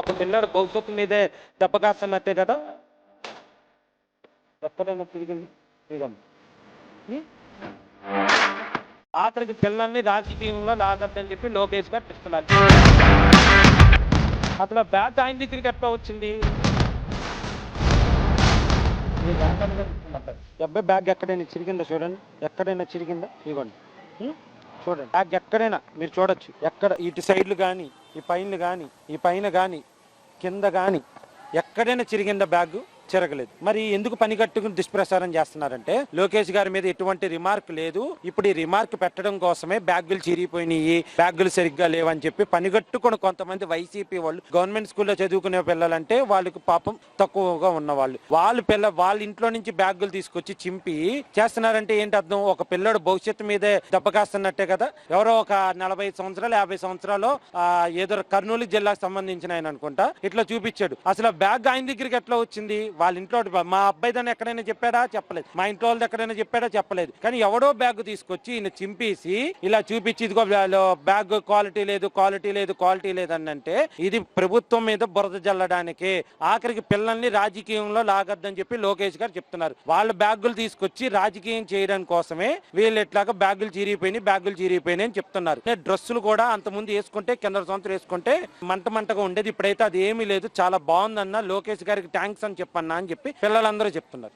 ఒక పిల్లడు భవిష్యత్తు మీదే దెబ్బ కాస్తున్నట్టే కదా. ఎక్కడైనా తిరిగింది ఆఖరికి పిల్లల్ని రాజకీయంలో లాగద్దని చెప్పి లోకేష్ గారు ఇస్తున్నారు. అసలు బ్యాగ్ ఆయన దగ్గరికి ఎట్లా వచ్చింది? అబ్బాయి బ్యాగ్ ఎక్కడైనా చిరిగిందా చూడండి, ఎక్కడైనా చిరిగిందా? ఇవ్వండి చూడండి, బ్యాగ్ ఎక్కడైనా మీరు చూడొచ్చు. ఎక్కడ ఇటు సైడ్లు కానీ, ఈ పైన కానీ కింద కానీ ఎక్కడైనా చిరిగిందా? బ్యాగ్ చిరగలేదు. మరి ఎందుకు పని కట్టుకుని దుష్ప్రచారం చేస్తున్నారంటే లోకేష్ గారి మీద ఎటువంటి రిమార్క్ లేదు. ఇప్పుడు ఈ రిమార్క్ పెట్టడం కోసమే బ్యాగులు చిరిగిపోయినాయి, బ్యాగులు సరిగ్గా లేవని చెప్పి పనిగట్టుకుని కొంతమంది వైసీపీ వాళ్ళు గవర్నమెంట్ స్కూల్లో చదువుకునే పిల్లలంటే వాళ్ళకి పాపం తక్కువగా ఉన్నవాళ్ళు వాళ్ళ ఇంట్లో నుంచి బ్యాగులు తీసుకొచ్చి చింపి చేస్తున్నారంటే ఏంటి అర్థం? ఒక పిల్లడు భవిష్యత్తు మీదే దెబ్బ కాస్తున్నట్టే కదా. ఎవరో ఒక 40 సంవత్సరాలు 50 సంవత్సరాలు ఏదో కర్నూలు జిల్లాకు సంబంధించిన ఆయన అనుకుంటా ఇట్లా చూపించాడు. అసలు బ్యాగ్ ఆయన దగ్గరికి ఎట్లా వచ్చింది? వాళ్ళ ఇంట్లో మా అబ్బాయి దాన్ని ఎక్కడైనా చెప్పాడా? చెప్పలేదు. మా ఇంట్లో వాళ్ళది ఎక్కడైనా చెప్పాడా? చెప్పలేదు. కానీ ఎవడో బ్యాగ్ తీసుకొచ్చి ఈయన చింపేసి ఇలా చూపించి ఇదిగో బ్యాగ్ క్వాలిటీ లేదు అని అంటే ఇది ప్రభుత్వం మీద బురద జల్లడానికి, ఆఖరికి పిల్లల్ని రాజకీయంలో లాగద్దని చెప్పి లోకేష్ గారు చెప్తున్నారు. వాళ్ళ బ్యాగులు తీసుకొచ్చి రాజకీయం చేయడం కోసమే వీళ్ళు ఎట్లాగా బ్యాగులు చిరిగిపోయినాయి అని చెప్తున్నారు. డ్రెస్సులు కూడా అంతకుముందు వేసుకుంటే కింద సంవత్సరం వేసుకుంటే మంటగా ఉండేది. ఇప్పుడైతే అది ఏమీ లేదు, చాలా బాగుందన్న లోకేష్ గారికి థ్యాంక్స్ అని చెప్పన్నా అని చెప్పి పిల్లలందరూ చెప్తున్నారు.